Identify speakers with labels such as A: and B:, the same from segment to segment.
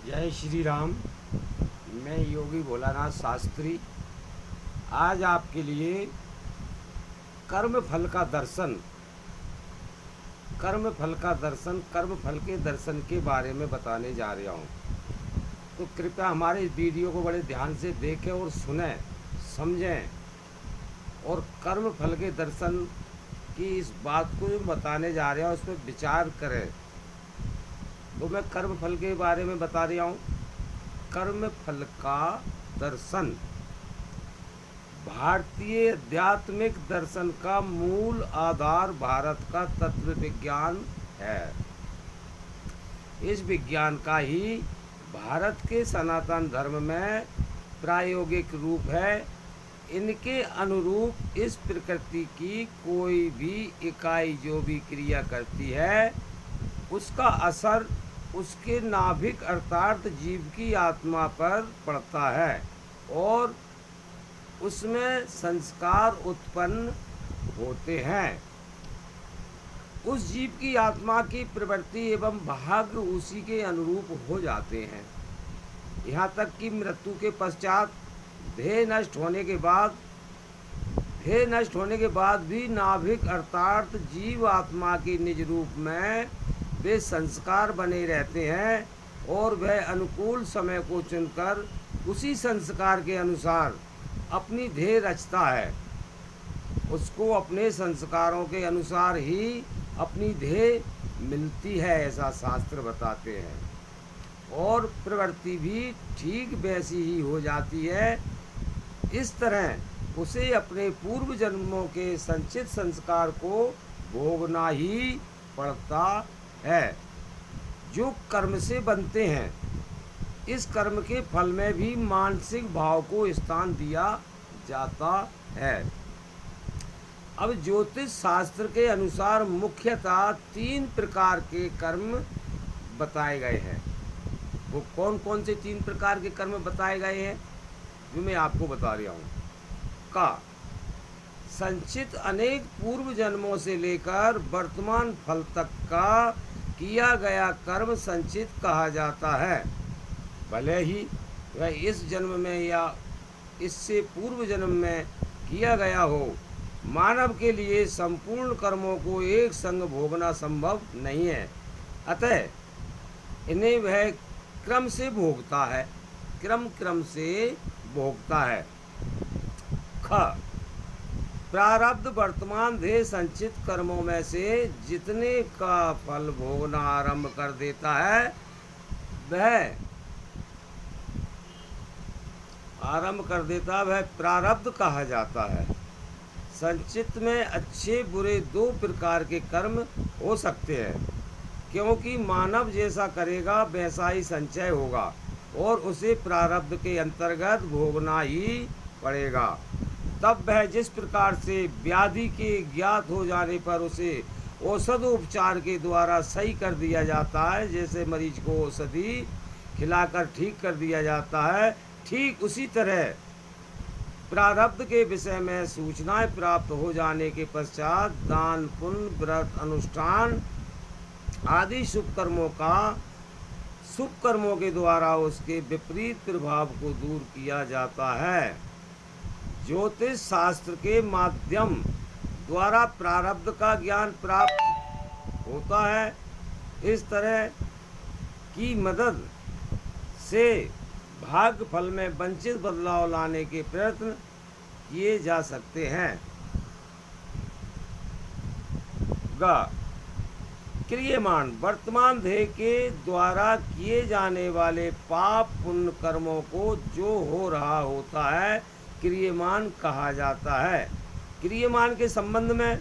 A: जय श्री राम। मैं योगी भोलानाथ शास्त्री आज आपके लिए कर्म फल का दर्शन कर्म फल के दर्शन के बारे में बताने जा रहा हूँ। तो कृपया हमारे इस वीडियो को बड़े ध्यान से देखें और सुनें, समझें और कर्म फल के दर्शन की इस बात को जो बताने जा रहा हूँ उस पर विचार करें। तो मैं कर्म फल के बारे में बता रहा हूँ। कर्म फल का दर्शन भारतीय आध्यात्मिक दर्शन का मूल आधार भारत का तत्व विज्ञान है। इस विज्ञान का ही भारत के सनातन धर्म में प्रायोगिक रूप है। इनके अनुरूप इस प्रकृति की कोई भी इकाई जो भी क्रिया करती है उसका असर उसके नाभिक अर्थात जीव की आत्मा पर पड़ता है और उसमें संस्कार उत्पन्न होते हैं। उस जीव की आत्मा की प्रवृत्ति एवं भाग्य उसी के अनुरूप हो जाते हैं। यहाँ तक कि मृत्यु के पश्चात देह नष्ट होने के बाद भी नाभिक अर्थात जीव आत्मा के निज रूप में वे संस्कार बने रहते हैं और वह अनुकूल समय को चुनकर उसी संस्कार के अनुसार अपनी देह रचता है। उसको अपने संस्कारों के अनुसार ही अपनी देह मिलती है, ऐसा शास्त्र बताते हैं। और प्रवृत्ति भी ठीक वैसी ही हो जाती है। इस तरह उसे अपने पूर्व जन्मों के संचित संस्कार को भोगना ही पड़ता है जो कर्म से बनते हैं। इस कर्म के फल में भी मानसिक भाव को स्थान दिया जाता है। अब ज्योतिष शास्त्र के अनुसार मुख्यतः 3 प्रकार के कर्म बताए गए हैं। वो कौन कौन से 3 प्रकार के कर्म बताए गए हैं जो मैं आपको बता रहा हूँ। का संचित अनेक पूर्व जन्मों से लेकर वर्तमान फल तक का किया गया कर्म संचित कहा जाता है। भले ही वह इस जन्म में या इससे पूर्व जन्म में किया गया हो, मानव के लिए संपूर्ण कर्मों को एक संग भोगना संभव नहीं है। अतः इन्हें वह क्रम से भोगता है। ख प्रारब्ध वर्तमान देह संचित कर्मों में से जितने का फल भोगना आरंभ कर देता है वह प्रारब्ध कहा जाता है। संचित में अच्छे बुरे 2 प्रकार के कर्म हो सकते हैं, क्योंकि मानव जैसा करेगा वैसा ही संचय होगा और उसे प्रारब्ध के अंतर्गत भोगना ही पड़ेगा। तब वह जिस प्रकार से व्याधि के ज्ञात हो जाने पर उसे औषधोपचार के द्वारा सही कर दिया जाता है, जैसे मरीज को औषधि खिलाकर ठीक कर दिया जाता है, ठीक उसी तरह प्रारब्ध के विषय में सूचनाएं प्राप्त हो जाने के पश्चात दान पुण्य व्रत अनुष्ठान आदि शुभ कर्मों के द्वारा उसके विपरीत प्रभाव को दूर किया जाता है। ज्योतिष शास्त्र के माध्यम द्वारा प्रारब्ध का ज्ञान प्राप्त होता है। इस तरह की मदद से भाग्य फल में वंचित बदलाव लाने के प्रयत्न किए जा सकते हैं। क्रियमाण वर्तमान देह के द्वारा किए जाने वाले पाप पुण्य कर्मों को जो हो रहा होता है क्रियमान कहा जाता है। क्रियमान के संबंध में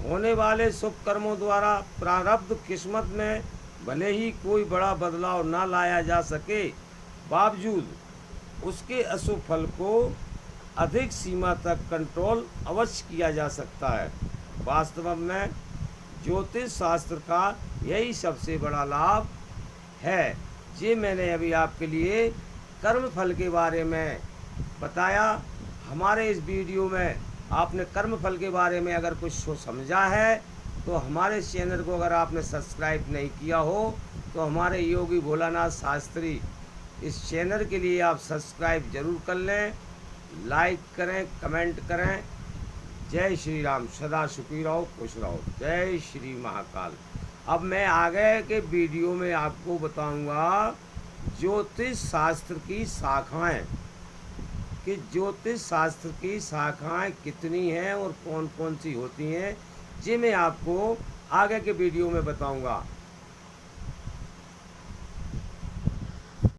A: होने वाले शुभ कर्मों द्वारा प्रारब्ध किस्मत में भले ही कोई बड़ा बदलाव न लाया जा सके, बावजूद उसके अशुभ फल को अधिक सीमा तक कंट्रोल अवश्य किया जा सकता है। वास्तव में ज्योतिष शास्त्र का यही सबसे बड़ा लाभ है। ये मैंने अभी आपके लिए कर्म फल के बारे में बताया। हमारे इस वीडियो में आपने कर्म फल के बारे में अगर कुछ समझा है तो हमारे चैनल को अगर आपने सब्सक्राइब नहीं किया हो तो हमारे योगी भोलानाथ शास्त्री इस चैनल के लिए आप सब्सक्राइब जरूर कर लें, लाइक करें, कमेंट करें। जय श्री राम, सदा सुखी रहो, खुश रहो। जय श्री महाकाल। अब मैं आगे के वीडियो में आपको बताऊंगा ज्योतिष शास्त्र की शाखाएं, कि ज्योतिष शास्त्र की शाखाएं कितनी हैं और कौन कौन सी होती हैं, ये मैं आपको आगे के वीडियो में बताऊंगा।